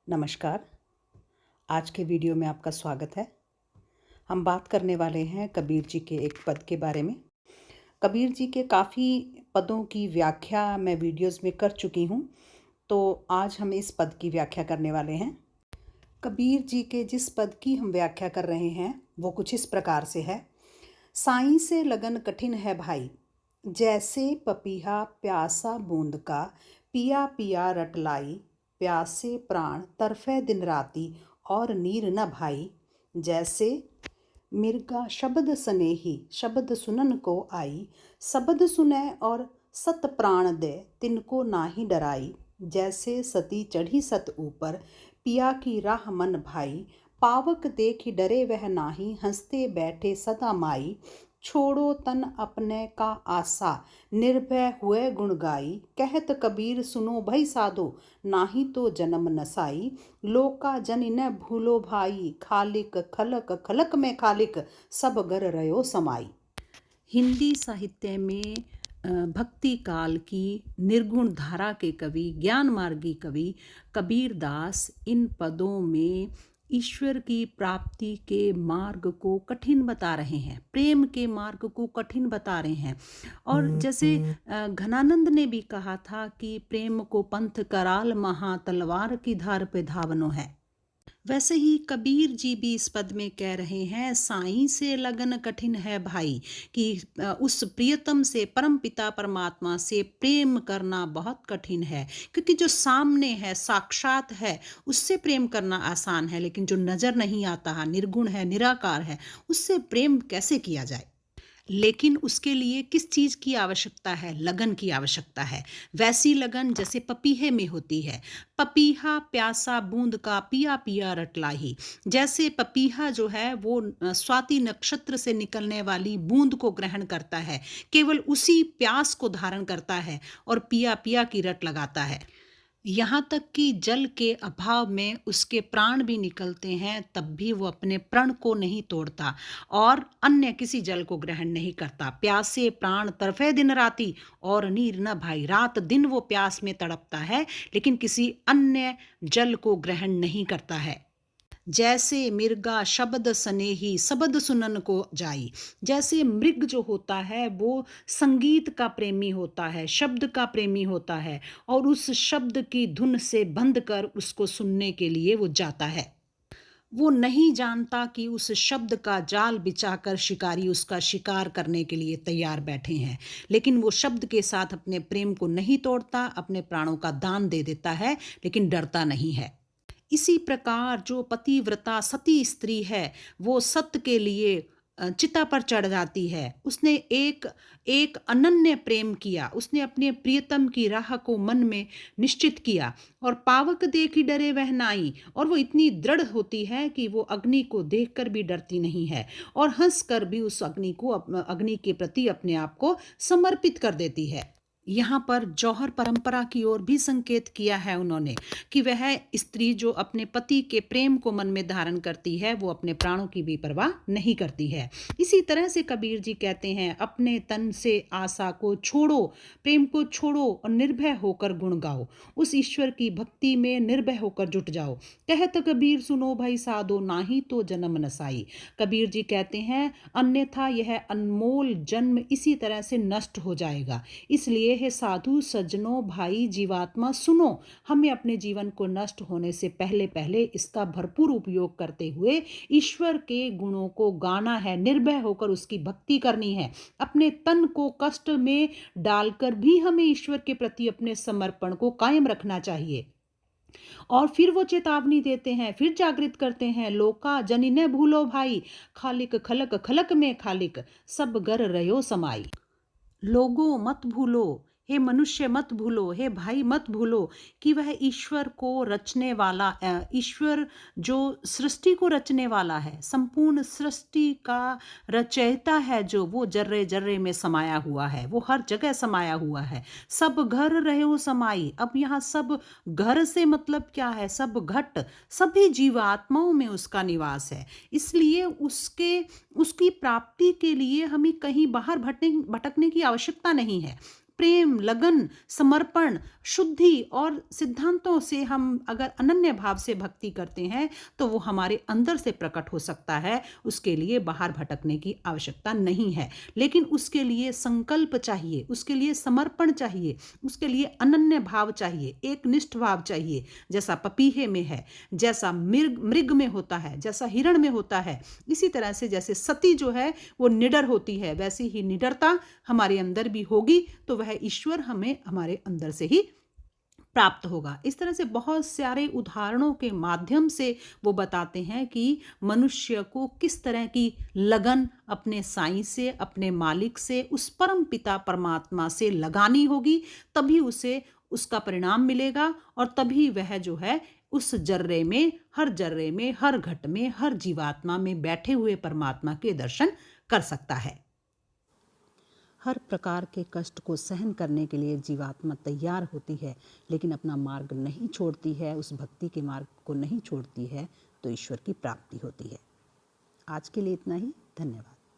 नमस्कार। आज के वीडियो में आपका स्वागत है। हम बात करने वाले हैं कबीर जी के एक पद के बारे में। कबीर जी के काफ़ी पदों की व्याख्या मैं वीडियोस में कर चुकी हूँ, तो आज हम इस पद की व्याख्या करने वाले हैं। कबीर जी के जिस पद की हम व्याख्या कर रहे हैं वो कुछ इस प्रकार से है। साईं से लगन कठिन है भाई, जैसे पपीहा प्यासा बूंद का, पिया पिया रट लाई, प्यासे प्राण तरफे दिन राती, और नीर न भाई। जैसे मिर्गा शब्द स्नेही, शब्द सुनन को आई, शब्द सुनै और सत प्राण दे, तिनको नाही डराई। जैसे सती चढ़ी सत ऊपर, पिया की राह मन भाई, पावक देखी डरे वह नाही, हंसते बैठे सदा माई। छोड़ो तन अपने का आशा, निर्भय हुए गुण गाई, कहत कबीर सुनो भई साधो, नाही तो जन्म नसाई। लोका जनि न भूलो भाई, खालिक खलक खलक में खालिक, सब घर रयो समाई। हिंदी साहित्य में भक्ति काल की निर्गुण धारा के कवि, ज्ञान मार्गी कवि कबीर दास इन पदों में ईश्वर की प्राप्ति के मार्ग को कठिन बता रहे हैं, प्रेम के मार्ग को कठिन बता रहे हैं। और जैसे घनानंद ने भी कहा था कि प्रेम को पंथ कराल महा, तलवार की धार पे धावनो है, वैसे ही कबीर जी भी इस पद में कह रहे हैं साईं से लगन कठिन है भाई, कि उस प्रियतम से, परम पिता परमात्मा से प्रेम करना बहुत कठिन है। क्योंकि जो सामने है, साक्षात है, उससे प्रेम करना आसान है, लेकिन जो नजर नहीं आता है, निर्गुण है, निराकार है, उससे प्रेम कैसे किया जाए। लेकिन उसके लिए किस चीज़ की आवश्यकता है? लगन की आवश्यकता है। वैसी लगन जैसे पपीहे में होती है। पपीहा प्यासा बूंद का, पिया पिया रट लाही। जैसे पपीहा जो है वो स्वाति नक्षत्र से निकलने वाली बूंद को ग्रहण करता है, केवल उसी प्यास को धारण करता है और पिया पिया की रट लगाता है। यहाँ तक कि जल के अभाव में उसके प्राण भी निकलते हैं, तब भी वो अपने प्रण को नहीं तोड़ता और अन्य किसी जल को ग्रहण नहीं करता। प्यासे प्राण तरफे दिन राती, और नीर न भाई। रात दिन वो प्यास में तड़पता है, लेकिन किसी अन्य जल को ग्रहण नहीं करता है। जैसे मिर्गा शब्द स्नेही, शब्द सुनन को जाई। जैसे मृग जो होता है वो संगीत का प्रेमी होता है, शब्द का प्रेमी होता है, और उस शब्द की धुन से बंध कर उसको सुनने के लिए वो जाता है। वो नहीं जानता कि उस शब्द का जाल बिछाकर शिकारी उसका शिकार करने के लिए तैयार बैठे हैं, लेकिन वो शब्द के साथ अपने प्रेम को नहीं तोड़ता, अपने प्राणों का दान दे देता है, लेकिन डरता नहीं है। इसी प्रकार जो पतिव्रता सती स्त्री है, वो सत्य के लिए चिता पर चढ़ जाती है। उसने एक एक अनन्य प्रेम किया, उसने अपने प्रियतम की राह को मन में निश्चित किया, और पावक देखी डरे वह नाई। और वो इतनी दृढ़ होती है कि वो अग्नि को देखकर भी डरती नहीं है, और हंस कर भी उस अग्नि के प्रति अपने आप को समर्पित कर देती है। यहाँ पर जौहर परंपरा की ओर भी संकेत किया है उन्होंने, कि वह स्त्री जो अपने पति के प्रेम को मन में धारण करती है, वो अपने प्राणों की भी परवाह नहीं करती है। इसी तरह से कबीर जी कहते हैं, अपने तन से आशा को छोड़ो, प्रेम को छोड़ो और निर्भय होकर गुण गाओ। उस ईश्वर की भक्ति में निर्भय होकर जुट जाओ। कहत कबीर सुनो भाई साधो, नाही तो जन्म नसाई। कबीर जी कहते हैं अन्यथा यह अनमोल जन्म इसी तरह से नष्ट हो जाएगा। इसलिए हे साधु सज्जनों, भाई जीवात्मा सुनो, हमें अपने जीवन को नष्ट होने से पहले पहले इसका भरपूर उपयोग करते हुए ईश्वर के गुणों को गाना है, निर्भय होकर उसकी भक्ति करनी है। अपने तन को कष्ट में डालकर भी हमें ईश्वर के प्रति अपने समर्पण को कायम रखना चाहिए। और फिर वो चेतावनी देते हैं, फिर जागृत करते हैं, लोका जनि न भूलो भाई, खालिक खलक खलक में खालिक, सब घर रयो समाई। लोगों मत भूलो, हे मनुष्य मत भूलो, हे भाई मत भूलो कि वह ईश्वर को रचने वाला, ईश्वर जो सृष्टि को रचने वाला है, संपूर्ण सृष्टि का रचयिता है, जो वो जर्रे जर्रे में समाया हुआ है, वो हर जगह समाया हुआ है। सब घर रहो समाई। अब यहाँ सब घर से मतलब क्या है? सब घट, सभी जीवात्माओं में उसका निवास है। इसलिए उसकी प्राप्ति के लिए हमें कहीं बाहर भटकने की आवश्यकता नहीं है। प्रेम, लगन, समर्पण, शुद्धि और सिद्धांतों से हम अगर अनन्य भाव से भक्ति करते हैं तो वो हमारे अंदर से प्रकट हो सकता है। उसके लिए बाहर भटकने की आवश्यकता नहीं है, लेकिन उसके लिए संकल्प चाहिए, उसके लिए समर्पण चाहिए, उसके लिए अनन्य भाव चाहिए, एक निष्ठ भाव चाहिए, जैसा पपीहे में है, जैसा मृग में होता है, जैसा हिरण में होता है। इसी तरह से जैसे सती जो है वो निडर होती है, वैसी ही निडरता हमारे अंदर भी होगी तो वह ईश्वर हमें हमारे अंदर से ही प्राप्त होगा। इस तरह से बहुत सारे उदाहरणों के माध्यम से वो बताते हैं कि मनुष्य को किस तरह की लगन अपने साईं से, अपने मालिक से, उस परम पिता परमात्मा से लगानी होगी, तभी उसे उसका परिणाम मिलेगा और तभी वह जो है उस जर्रे में, हर घट में, हर जीवात्मा में बैठे हुए परमात्मा के दर्शन कर सकता है। हर प्रकार के कष्ट को सहन करने के लिए जीवात्मा तैयार होती है, लेकिन अपना मार्ग नहीं छोड़ती है, उस भक्ति के मार्ग को नहीं छोड़ती है, तो ईश्वर की प्राप्ति होती है। आज के लिए इतना ही। धन्यवाद।